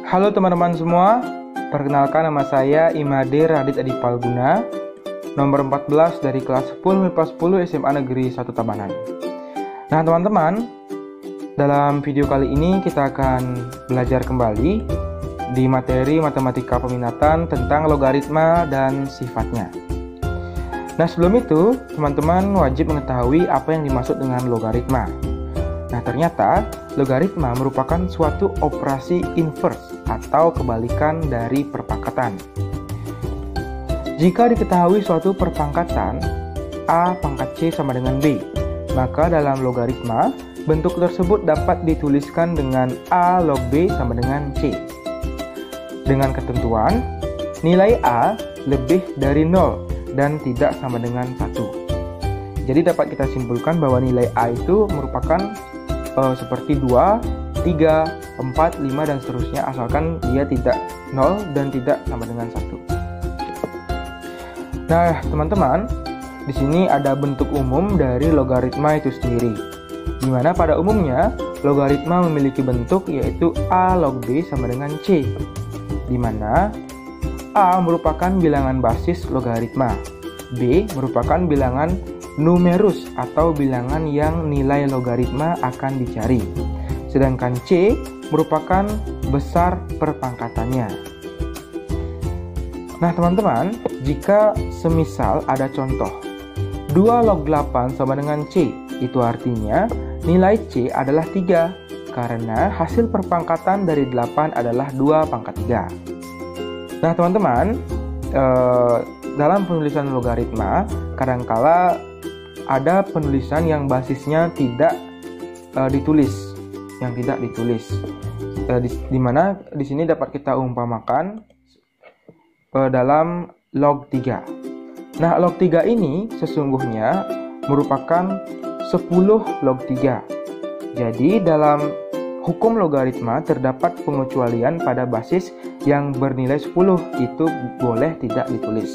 Halo teman-teman semua, perkenalkan nama saya Imade Radit Adi Palguna, nomor 14 dari kelas 10 MIPA 10 SMA Negeri 1 Tabanan. Nah teman-teman, dalam video kali ini kita akan belajar kembali di materi matematika peminatan tentang logaritma dan sifatnya. Nah sebelum itu, teman-teman wajib mengetahui apa yang dimaksud dengan logaritma. Nah ternyata, logaritma merupakan suatu operasi inverse atau kebalikan dari perpangkatan. Jika diketahui suatu perpangkatan A pangkat C sama dengan B, maka dalam logaritma, bentuk tersebut dapat dituliskan dengan A log B sama dengan C. Dengan ketentuan, nilai A lebih dari 0 dan tidak sama dengan 1. Jadi dapat kita simpulkan bahwa nilai A itu merupakan seperti 2, 3, 4, 5 dan seterusnya asalkan dia tidak 0 dan tidak sama dengan 1. Nah, teman-teman, di sini ada bentuk umum dari logaritma itu sendiri. Di mana pada umumnya logaritma memiliki bentuk yaitu A log B sama dengan C. Di mana A merupakan bilangan basis logaritma, B merupakan bilangan numerus atau bilangan yang nilai logaritma akan dicari. Sedangkan C merupakan besar perpangkatannya. Nah teman-teman, jika semisal ada contoh 2 log 8 sama dengan C, itu artinya nilai C adalah 3 karena hasil perpangkatan dari 8 adalah 2 pangkat 3. Nah teman-teman, dalam penulisan logaritma kadangkala ada penulisan yang basisnya tidak ditulis, di mana di sini dapat kita umpamakan dalam log 3. Nah, log 3 ini sesungguhnya merupakan 10 log 3. Jadi dalam hukum logaritma terdapat pengecualian pada basis yang bernilai 10, itu boleh tidak ditulis.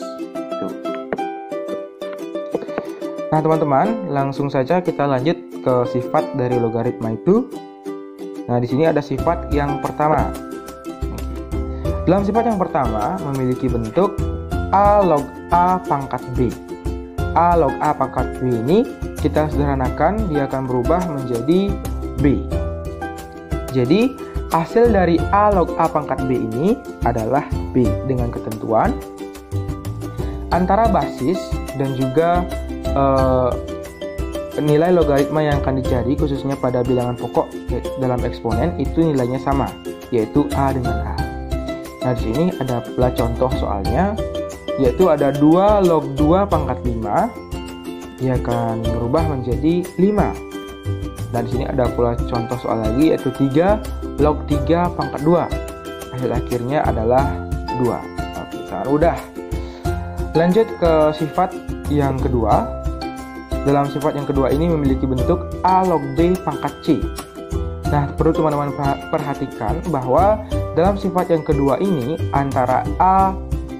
Nah teman-teman, langsung saja kita lanjut ke sifat dari logaritma itu. Nah di sini ada sifat yang pertama. Dalam sifat yang pertama memiliki bentuk A log A pangkat B. A log A pangkat B ini kita sederhanakan, dia akan berubah menjadi B. Jadi hasil dari A log A pangkat B ini adalah B dengan ketentuan antara basis dan juga nilai logaritma yang akan dicari khususnya pada bilangan pokok dalam eksponen itu nilainya sama, yaitu A dengan A. Nah di sini ada pula contoh soalnya, yaitu ada 2 log 2 pangkat 5, dia akan berubah menjadi 5. Dan di sini ada pula contoh soal lagi, yaitu 3 log 3 pangkat 2, hasil akhirnya adalah 2. Oke, sangat mudah. Lanjut ke sifat yang kedua. Dalam sifat yang kedua ini memiliki bentuk A log B pangkat C. Nah, perlu teman-teman perhatikan bahwa dalam sifat yang kedua ini antara A,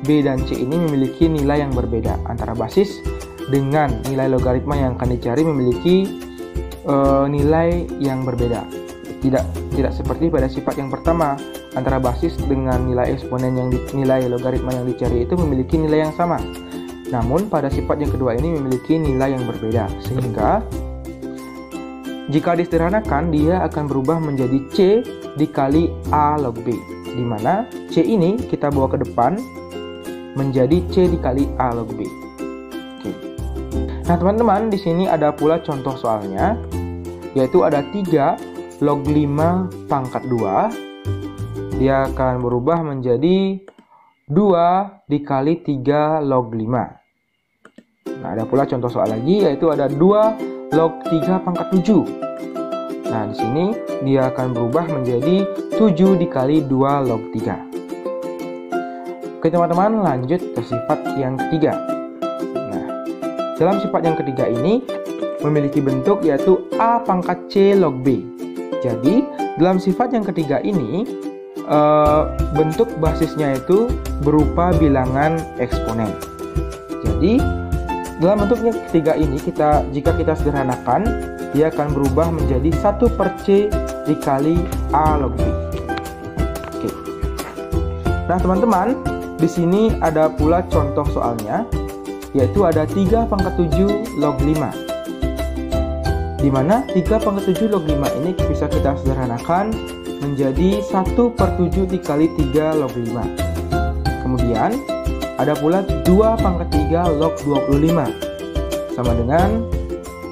B, dan C ini memiliki nilai yang berbeda. Antara basis dengan nilai logaritma yang akan dicari memiliki nilai yang berbeda. Tidak seperti pada sifat yang pertama, antara basis dengan nilai eksponen nilai logaritma yang dicari itu memiliki nilai yang sama. Namun pada sifat yang kedua ini memiliki nilai yang berbeda, sehingga jika disederhanakan dia akan berubah menjadi C dikali A log B, di mana C ini kita bawa ke depan menjadi C dikali A log B. Oke. Nah teman-teman, di sini ada pula contoh soalnya, yaitu ada 3 log 5 pangkat 2, dia akan berubah menjadi 2 dikali 3 log 5. Nah, ada pula contoh soal lagi, yaitu ada 2 log 3 pangkat 7. Nah, di sini dia akan berubah menjadi 7 dikali 2 log 3. Oke teman-teman, lanjut ke sifat yang ketiga. Nah, dalam sifat yang ketiga ini memiliki bentuk yaitu A pangkat C log B. Jadi, dalam sifat yang ketiga ini bentuk basisnya itu berupa bilangan eksponen. Jadi dalam bentuk yang ketiga ini jika kita sederhanakan, dia akan berubah menjadi 1/C dikali A log B. Oke. Nah teman-teman, di sini ada pula contoh soalnya, yaitu ada 3 pangkat 7 log 5. Di mana 3 pangkat 7 log 5 ini bisa kita sederhanakan menjadi 1/7 dikali 3 log 5. Kemudian ada pula 2 pangkat 3 log 25 sama dengan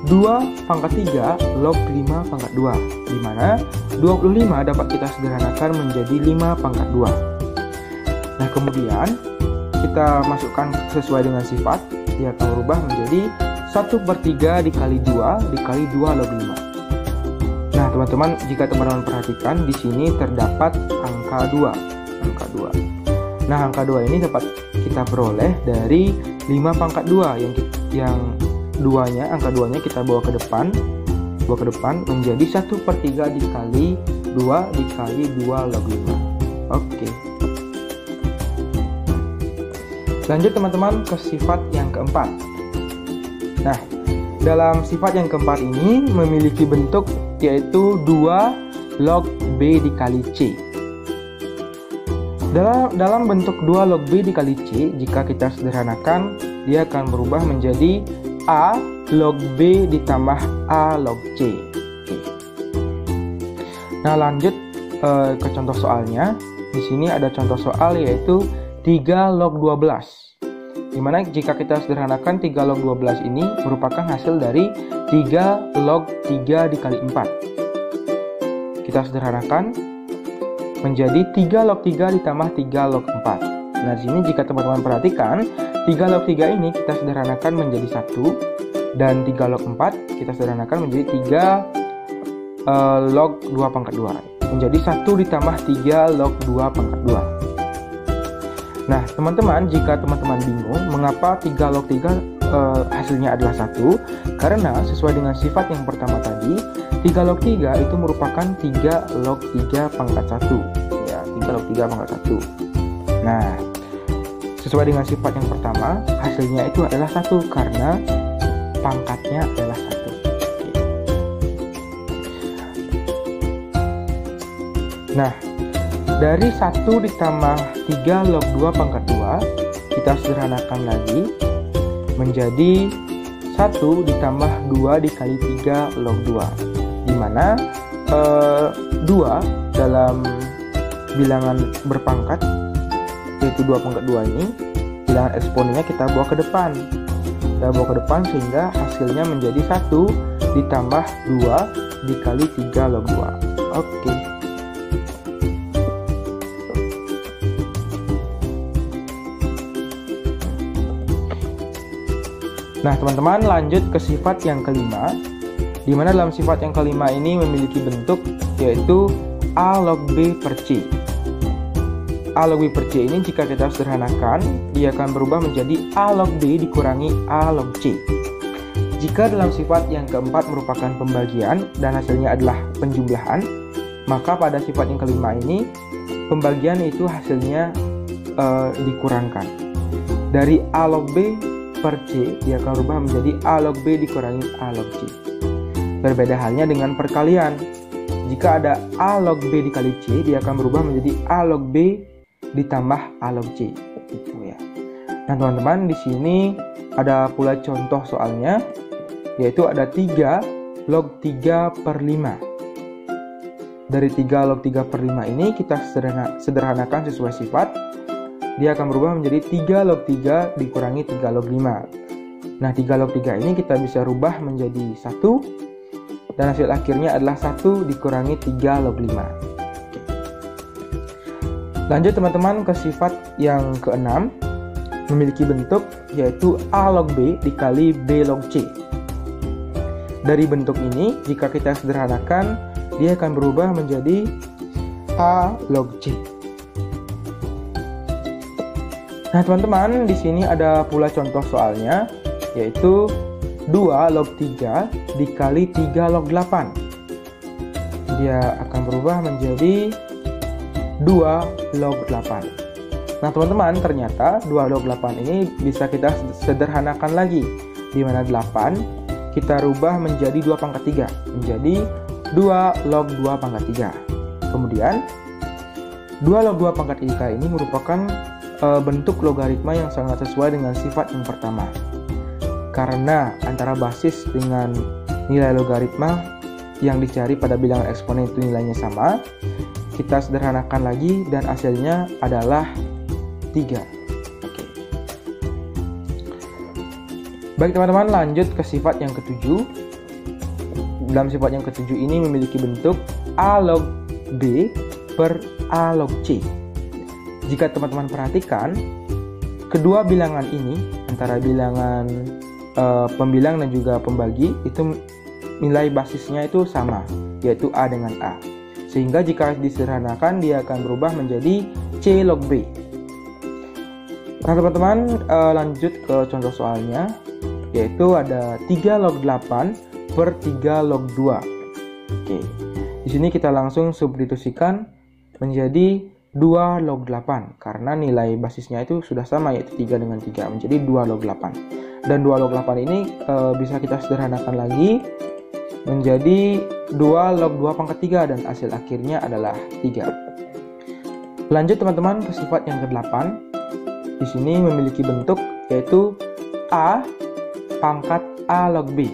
2 pangkat 3 log 5 pangkat 2, di mana 25 dapat kita sederhanakan menjadi 5 pangkat 2. Nah kemudian kita masukkan sesuai dengan sifat, dia akan berubah menjadi 1/3 dikali 2 dikali 2 log 5. Nah teman-teman, jika teman-teman perhatikan di sini terdapat angka 2. Nah angka 2 ini dapat kita peroleh dari 5 pangkat 2 yang angka 2-nya kita bawa ke depan menjadi 1/3 dikali 2 dikali 2 log 5. Oke. Lanjut teman-teman ke sifat yang keempat. Nah, dalam sifat yang keempat ini memiliki bentuk yaitu 2 log B dikali C. Dalam bentuk 2 log B dikali C, jika kita sederhanakan, dia akan berubah menjadi A log B ditambah A log C. Nah, lanjut ke contoh soalnya. Di sini ada contoh soal yaitu 3 log 12. Dimana jika kita sederhanakan 3 log 12 ini merupakan hasil dari 3 log 3 dikali 4. Kita sederhanakan menjadi 3 log 3 ditambah 3 log 4. Nah, di sini jika teman-teman perhatikan, 3 log 3 ini kita sederhanakan menjadi 1, dan 3 log 4 kita sederhanakan menjadi 3 log 2 pangkat 2. Menjadi 1 ditambah 3 log 2 pangkat 2. Nah, teman-teman, jika teman-teman bingung mengapa 3 log 3 hasilnya adalah 1, karena sesuai dengan sifat yang pertama tadi, 3 log 3 itu merupakan 3 log 3 pangkat 1. Ya, 3 log 3 pangkat 1. Nah, sesuai dengan sifat yang pertama, hasilnya itu adalah 1 karena pangkatnya adalah 1. Nah, dari 1 ditambah 3 log 2 pangkat 2, kita sederhanakan lagi menjadi 1 ditambah 2 dikali 3 log 2, di mana 2 dalam bilangan berpangkat yaitu 2 pangkat 2 ini, bilangan eksponennya kita bawa ke depan. Sehingga hasilnya menjadi 1 ditambah 2 dikali 3 log 2. Oke. Nah teman-teman, lanjut ke sifat yang kelima, di mana dalam sifat yang kelima ini memiliki bentuk yaitu A log B per C. A log B per C ini jika kita sederhanakan, dia akan berubah menjadi A log B dikurangi A log C. Jika dalam sifat yang keempat merupakan pembagian dan hasilnya adalah penjumlahan, maka pada sifat yang kelima ini pembagian itu hasilnya dikurangkan. Dari A log B per C, dia akan berubah menjadi A log B dikurangi A log C. Berbeda halnya dengan perkalian. Jika ada A log B dikali C, dia akan berubah menjadi A log B ditambah A log C. Gitu ya. Nah teman-teman, di sini ada pula contoh soalnya, yaitu ada 3 log 3 per 5. Dari 3 log 3 per 5 ini kita sederhanakan sesuai sifat. Dia akan berubah menjadi 3 log 3 dikurangi 3 log 5. Nah 3 log 3 ini kita bisa rubah menjadi 1, dan hasil akhirnya adalah 1 dikurangi 3 log 5. Lanjut teman-teman ke sifat yang keenam, memiliki bentuk yaitu A log B dikali B log C. Dari bentuk ini, jika kita sederhanakan, dia akan berubah menjadi A log C. Nah teman-teman, di sini ada pula contoh soalnya, yaitu 2 log 3 dikali 3 log 8. Dia akan berubah menjadi 2 log 8. Nah teman-teman, ternyata 2 log 8 ini bisa kita sederhanakan lagi, di mana 8 kita rubah menjadi 2 pangkat 3, menjadi 2 log 2 pangkat 3. Kemudian 2 log 2 pangkat IK ini merupakan bentuk logaritma yang sangat sesuai dengan sifat yang pertama. Karena antara basis dengan nilai logaritma yang dicari pada bilangan eksponen itu nilainya sama, kita sederhanakan lagi dan hasilnya adalah 3. Oke. Baik teman-teman, lanjut ke sifat yang ketujuh. Dalam sifat yang ketujuh ini memiliki bentuk A log B per A log C. Jika teman-teman perhatikan, kedua bilangan ini, antara bilangan pembilang dan juga pembagi, itu nilai basisnya itu sama, yaitu A dengan A. Sehingga jika disederhanakan, dia akan berubah menjadi C log B. Nah teman-teman, lanjut ke contoh soalnya, yaitu ada 3 log 8 per 3 log 2. Oke, di sini kita langsung substitusikan menjadi 2 log 8 karena nilai basisnya itu sudah sama, yaitu 3 dengan 3, menjadi 2 log 8. Dan 2 log 8 ini bisa kita sederhanakan lagi menjadi 2 log 2 pangkat 3 dan hasil akhirnya adalah 3. Lanjut teman-teman ke sifat yang ke-8. Di sini memiliki bentuk yaitu A pangkat A log B.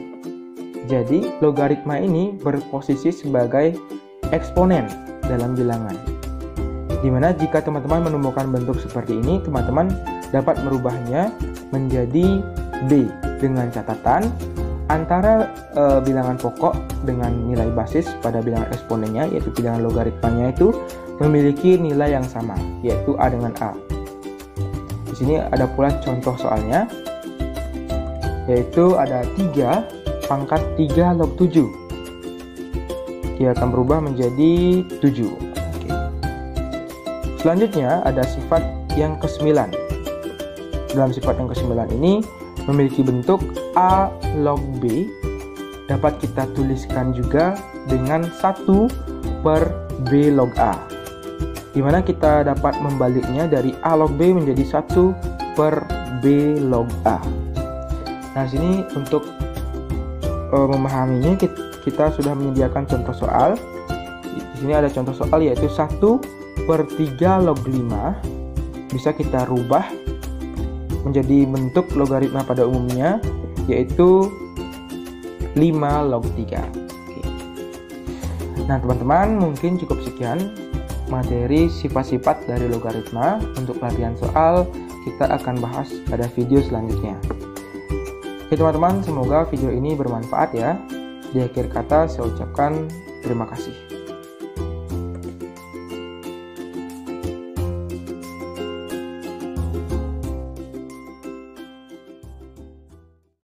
Jadi logaritma ini berposisi sebagai eksponen dalam bilangan. Dimana jika teman-teman menemukan bentuk seperti ini, teman-teman dapat merubahnya menjadi B dengan catatan antara bilangan pokok dengan nilai basis pada bilangan eksponennya, yaitu bilangan logaritmanya itu memiliki nilai yang sama, yaitu A dengan A. Di sini ada pula contoh soalnya, yaitu ada 3 pangkat 3 log 7. Dia akan berubah menjadi 7. Oke. Selanjutnya ada sifat yang ke-9. Dalam sifat yang ke-9 ini memiliki bentuk A log B. Dapat kita tuliskan juga dengan 1 per B log A, dimana kita dapat membaliknya dari A log B menjadi 1 per B log A. Nah, sini untuk memahaminya kita sudah menyediakan contoh soal. Di sini ada contoh soal yaitu 1 per 3 log 5 bisa kita rubah menjadi bentuk logaritma pada umumnya, yaitu 5 log 3. Oke. Nah teman-teman, mungkin cukup sekian materi sifat-sifat dari logaritma. Untuk latihan soal kita akan bahas pada video selanjutnya. Oke teman-teman, semoga video ini bermanfaat ya. Di akhir kata saya ucapkan terima kasih.